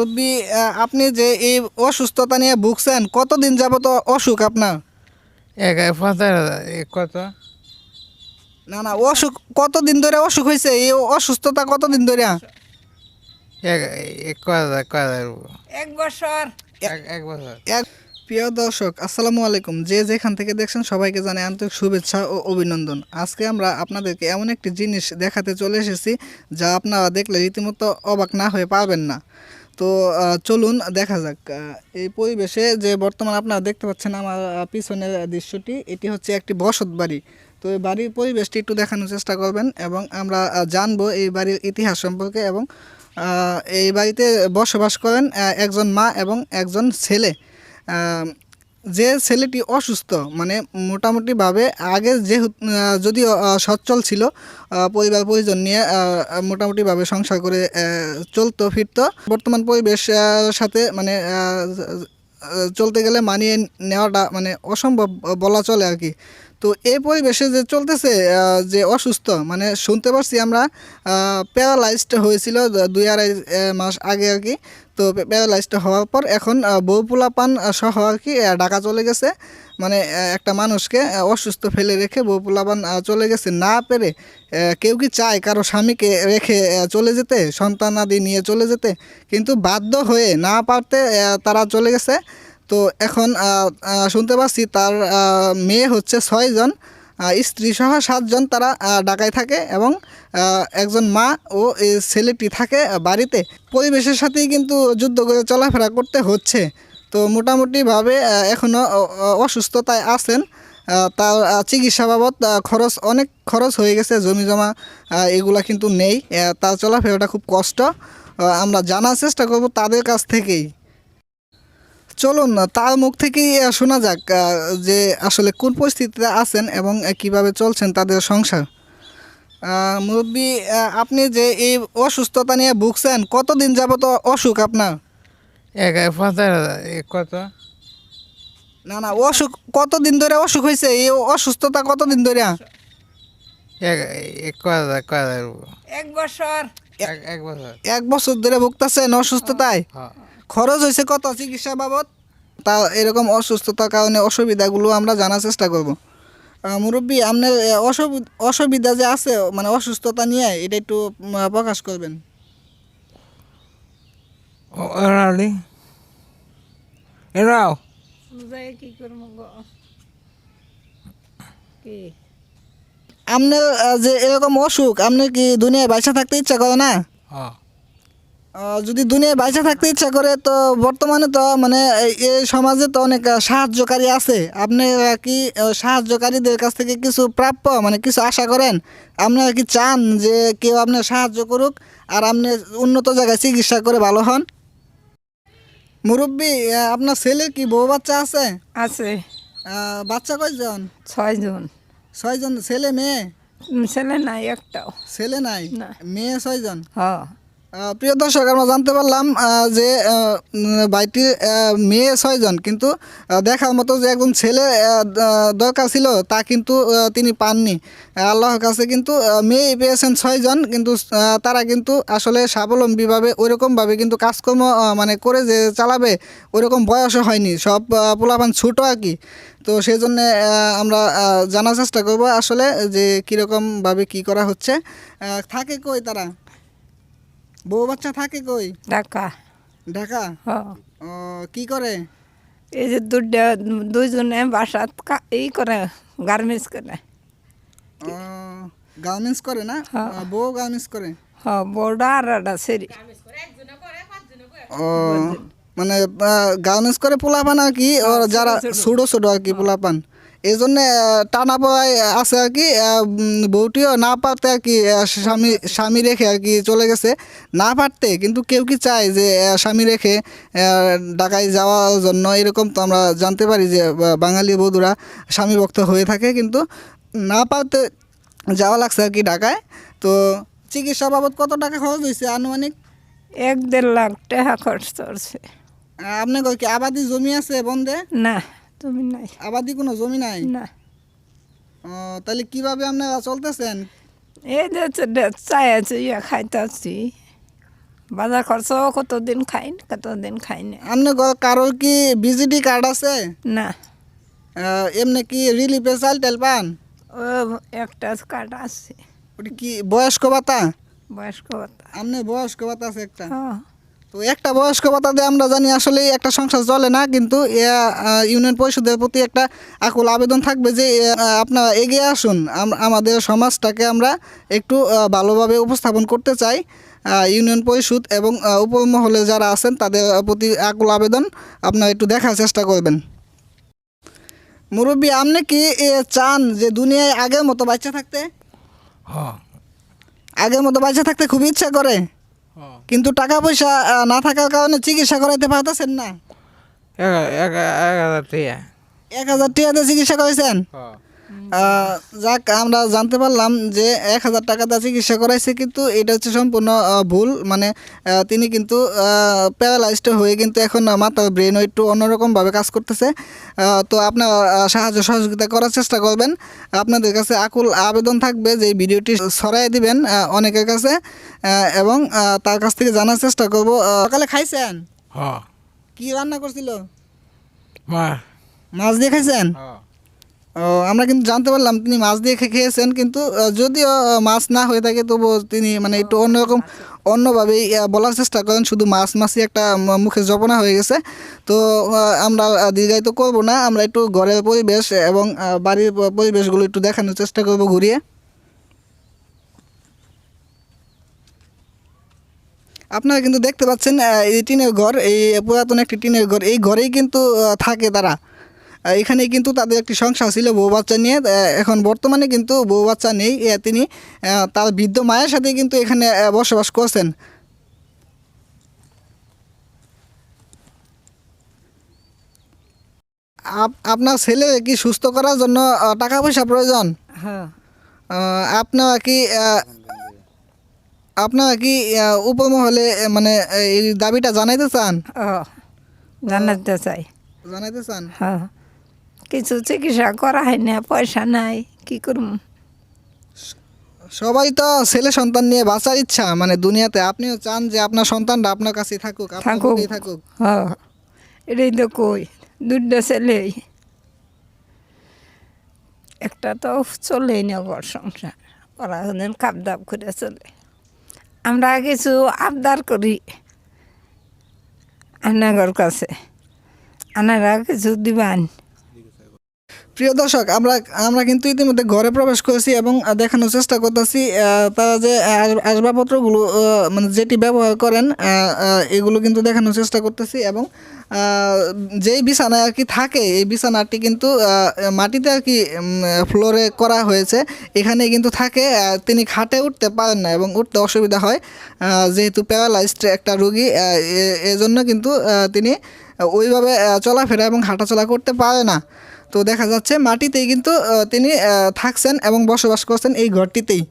মুরব্বি, আপনি যে এই অসুস্থতা নিয়ে ভুগছেন, কতদিন যাবত অসুখ আপনার? এক এক 15,000 কত না না, অসুখ কতদিন ধরে অসুখ হয়েছে? এই অসুস্থতা কতদিন ধরে? এক এক কয় হাজার এক বছর। এক বছর। এক প্রিয় দর্শক, আসসালামু আলাইকুম। যে যেখান থেকে দেখছেন সবাইকে জানাই আন্তরিক শুভেচ্ছা ও অভিনন্দন। আজকে আমরা আপনাদেরকে এমন একটি জিনিস দেখাতে চলে এসেছি যা আপনারা দেখলে রীতিমতো অবাক না হয়ে পারবেন না। তো চলুন দেখা যাক। এই পরিবেশে যে বর্তমান আপনারা দেখতে পাচ্ছেন আমার পিছনের দৃশ্যটি, এটি হচ্ছে একটি বসত বাড়ি। তো এই বাড়ির পরিবেশটি একটু দেখানোর চেষ্টা করবেন এবং আমরা জানবো এই বাড়ির ইতিহাস সম্পর্কে। এবং এই বাড়িতে বসবাস করেন একজন মা এবং একজন ছেলে। যে ছেলেটি অসুস্থ, মানে মোটামুটিভাবে আগে যদিও সচ্ছল ছিল, পরিবার পরিজন নিয়ে মোটামুটিভাবে সংসার করে চলতো ফিরতো। বর্তমান পরিবেশ সাথে মানে চলতে গেলে মানিয়ে নেওয়াটা মানে অসম্ভব বলা চলে আর কি। তো এই পরিবেশে যে চলতেছে, যে অসুস্থ, মানে শুনতে পারছি আমরা প্যারালাইজড হয়েছিল 2-2.5 মাস আগে আর কি। তো প্যারালাইজড হওয়ার পর এখন বউ পোলাপান সহ আর কি ঢাকা চলে গেছে। মানে একটা মানুষকে অসুস্থ ফেলে রেখে বউ পোলাপান চলে গেছে না পেরে। কেউ কি চায় কারো স্বামীকে রেখে চলে যেতে, সন্তানাদি নিয়ে চলে যেতে? কিন্তু বাধ্য হয়ে না পারতে তারা চলে গেছে। তো এখন শুনতে পাচ্ছি তার মেয়ে হচ্ছে 6 জন, স্ত্রী সহ 7 জন তারা ঢাকায় থাকে এবং একজন মা ও এই ছেলেটি থাকে বাড়িতে। পরিবেশের সাথেই কিন্তু যুদ্ধ করে চলাফেরা করতে হচ্ছে। তো মোটামুটিভাবে এখনও অসুস্থতায় আছেন। তার চিকিৎসা বাবদ অনেক খরচ হয়ে গেছে, জমি জমা এগুলা কিন্তু নেই। তার চলাফেরাটা খুব কষ্ট। আমরা জানার চেষ্টা করব তাদের কাছ থেকেই। চলুন তার মুখ থেকেই শোনা যাক যে আসলে কোন পরিস্থিতিতে আছেন এবং কিভাবে চলছেন তাদের সংসার। মুরব্বি, আপনি যে এই অসুস্থতা নিয়ে ভুগছেন, কতদিন যাবত অসুখ আপনার? এক 15,000 কত না না, অসুখ কতদিন ধরে অসুখ হয়েছে? এই অসুস্থতা কতদিন ধরে? এক কয় হাজার এক বছর। এক বছর। 1 বছর ধরে ভুগতেছেন অসুস্থতায়? হ্যাঁ। খরচ হয়েছে কত চিকিৎসা বাবদ? তা এরকম অসুস্থতার কারণে অসুবিধাগুলো আমরা জানার চেষ্টা করব। মুরব্বী, আপনার অসুবিধা যে আছে, মানে অসুস্থতা নিয়ে, এটা একটু প্রকাশ করবেন। এরালি এরাও যাই কি করবো গো? কি আপনার যে এরকম অসুখ, আপনি কি দুনিয়ায় বাইচা থাকতে ইচ্ছা করে না? হ্যাঁ। যদি দুনিয়ায় বাইচা থাকতে ইচ্ছা করে, তো বর্তমানে তো মানে এই সমাজে তো অনেক সাহায্যকারী আছে। আপনি কি সাহায্যকারীদের কাছ থেকে কিছু প্রাপ্য, মানে কিছু আশা করেন? আপনারা কি চান যে কেউ আপনার সাহায্য করুক আর আপনি উন্নত জায়গায় চিকিৎসা করে ভালো হন? মুরব্বী, আপনার ছেলে কি বউ বাচ্চা আছে? আছে বাচ্চা কয়জন? 6 জন। 6 জন। ছেলে মেয়ে? ছেলে নাই একটাও। ছেলে নাই, না। মেয়ে 6 জন। হ্যাঁ। প্রিয় দর্শক, আমরা জানতে পারলাম যে বাড়িটির মেয়ে 6 জন, কিন্তু দেখার মতো যে একজন ছেলে দরকার ছিল তা কিন্তু তিনি পাননি। আল্লাহর কাছে কিন্তু মেয়ে পেয়েছেন 6 জন, কিন্তু তারা কিন্তু আসলে স্বাবলম্বীভাবে ওইরকমভাবে কিন্তু কাজকর্ম মানে করে যে চালাবে ওইরকম বয়সও হয়নি। সব পোলাপান ছোটো আর কি। তো সেই জন্যে আমরা জানার চেষ্টা করব আসলে যে কীরকমভাবে কী করা হচ্ছে। থাকে কই তারা? বউ বাচ্চা থাকে কই? ঢাকা। ঢাকা। হ্যাঁ। কি করে? এই যে দুইজনে বাসাত এই করে, গার্মেন্টস করে। গার্মেন্টস করে না? হ্যাঁ। বউ গার্মেন্টস করে। হ্যাঁ, বড়া আর একটা সেরি। ও, মানে গার্মেন্টস করে পোলাপান আর কি, ওর যারা ছোটো ছোটো আর কি পোলাপান। এই জন্যে টানা পড়ায় আছে আর কি। বউটিও না পারতে আর কি স্বামী রেখে আর কি চলে গেছে। না পারতে কিন্তু কেউ কি চায় যে স্বামী রেখে ঢাকায় যাওয়ার জন্য? এরকম তো আমরা জানতে পারি যে বাঙালি বধূরা স্বামী ভক্ত হয়ে থাকে, কিন্তু না পারতে যাওয়া লাগছে আর কি ঢাকায়। তো চিকিৎসা বাবদ কত টাকা খরচ হয়েছে আনুমানিক? 1-1.5 লাখ টাকা খরচ করছে। আপনার কি আবাদি জমি আছে বন্ধে? না, তুমি নাই। আবাদি কোনো জমি নাই? না। তাহলে কিভাবে আপনারা চলতেছেন? এই যে চাই আছে, খাইতেছি। বাজার খরচ কতদিন খাই না আপনার কারোর কি বিজিডি কার্ড আছে? না এমনি কি রিলিফে চাল টাল পান? ও একটা কার্ড আছে ওটা কি বয়স্ক ভাতা? বয়স্ক ভাতা। আপনার বয়স্ক ভাতা আছে একটা? হ্যাঁ তো একটা বয়স্ক ভাতা দিয়ে আমরা জানি আসলে একটা সংসার চলে না, কিন্তু ইউনিয়ন পরিষদের প্রতি একটা আকুল আবেদন থাকবে যে আপনারা এগিয়ে আসুন, আমাদের সমাজটাকে আমরা একটু ভালোভাবে উপস্থাপন করতে চাই। ইউনিয়ন পরিষদ এবং উপমহলে যারা আছেন তাদের প্রতি আকুল আবেদন, আপনারা একটু দেখার চেষ্টা করবেন। মুরব্বী, আপনি কি চান যে দুনিয়ায় আগের মতো বাচ্চা থাকতে? হ্যাঁ আগের মতো বাচ্চা থাকতে খুব ইচ্ছা করে, হ্যাঁ কিন্তু টাকা পয়সা না থাকার কারণে চিকিৎসা করাইতে পারতেছেন না। 1000 টাকা 1000 টাকাতে চিকিৎসা করেছেন? হ্যাঁ যাক, আমরা জানতে পারলাম যে 1000 টাকাতে চিকিৎসা করাইছে, কিন্তু এটা হচ্ছে সম্পূর্ণ ভুল। মানে তিনি কিন্তু প্যারালাইজড হয়ে কিন্তু এখন মাথার ব্রেনও একটু অন্যরকমভাবে কাজ করতেছে। তো আপনারা সাহায্য সহযোগিতা করার চেষ্টা করবেন। আপনাদের কাছে আকুল আবেদন থাকবে যে এই ভিডিওটি ছড়াই দিবেন অনেকের কাছে, এবং তার কাছ থেকে জানার চেষ্টা করব। সকালে খাইছেন? হ্যাঁ কি রান্না করছিল? মা মাছ দিয়ে খাইছেন? হ্যাঁ ও, আমরা কিন্তু জানতে পারলাম তিনি মাছ দিয়ে খেয়েছেন, কিন্তু যদিও মাছ না হয়ে থাকে তবুও তিনি মানে একটু অন্যরকম অন্যভাবেই বলার চেষ্টা করেন, শুধু মাছই একটা মুখে জপনা হয়ে গেছে। তো আমরা দীর্ঘায়িত করব না, আমরা একটু ঘরের পরিবেশ এবং বাড়ির পরিবেশগুলো একটু দেখানোর চেষ্টা করব ঘুরিয়ে। আপনারা কিন্তু দেখতে পাচ্ছেন এই টিনের ঘর, এই পুরাতন একটি টিনের ঘর, এই ঘরেই কিন্তু থাকে তারা। এখানে কিন্তু তাদের একটি সংসার ছিল বউ বাচ্চা নিয়ে। এখন বর্তমানে কিন্তু বউ বাচ্চা নেই, তিনি তার বৃদ্ধ মায়ের সাথে কিন্তু এখানে বসবাস করছেন। আপনার ছেলে কি সুস্থ করার জন্য টাকা পয়সা প্রয়োজন? হ্যাঁ আপনারা কি উপমহলে মানে এই দাবিটা জানাইতে চান? ও জানাতে চাই। জানাইতে চান? হ্যাঁ কিছু চিকিৎসা করা হয় না, পয়সা নাই, কি করব? সবাই তো ছেলে সন্তান নিয়ে বাঁচার ইচ্ছা মানে দুনিয়াতে, আপনিও চান যে আপনার সন্তানটা আপনার কাছেই থাকুক, আপনার থাকুক। বুকেই থাকুক। হ্যাঁ এটাই তো কই, দুটো ছেলে, একটা তো চলেই না ঘর সংসার, ওরা ওদের খাপ দাপ করে চলে। আমরা কিছু আবদার করি আপনার কাছে, আপনারা কিছু দিবেন। প্রিয় দর্শক, আমরা কিন্তু ইতিমধ্যে ঘরে প্রবেশ করেছি এবং দেখানোর চেষ্টা করতেছি তারা যে আসবাবপত্রগুলো মানে যেটি ব্যবহার করেন এগুলো কিন্তু দেখানোর চেষ্টা করতেছি। এবং যেই বিছানায় আর কি থাকে, এই বিছানাটি কিন্তু মাটিতে আর কি ফ্লোরে করা হয়েছে, এখানে কিন্তু থাকে। তিনি খাটে উঠতে পারেন না এবং উঠতে অসুবিধা হয়, যেহেতু প্যারালাইজড একটা রোগী, এজন্য কিন্তু তিনি ওইভাবে চলাফেরা এবং হাঁটাচলা করতে পারে না। তো দেখা যাচ্ছে মাটিতেই কিন্তু তিনি থাকছেন এবং বসবাস করছেন এই ঘরটিতেই।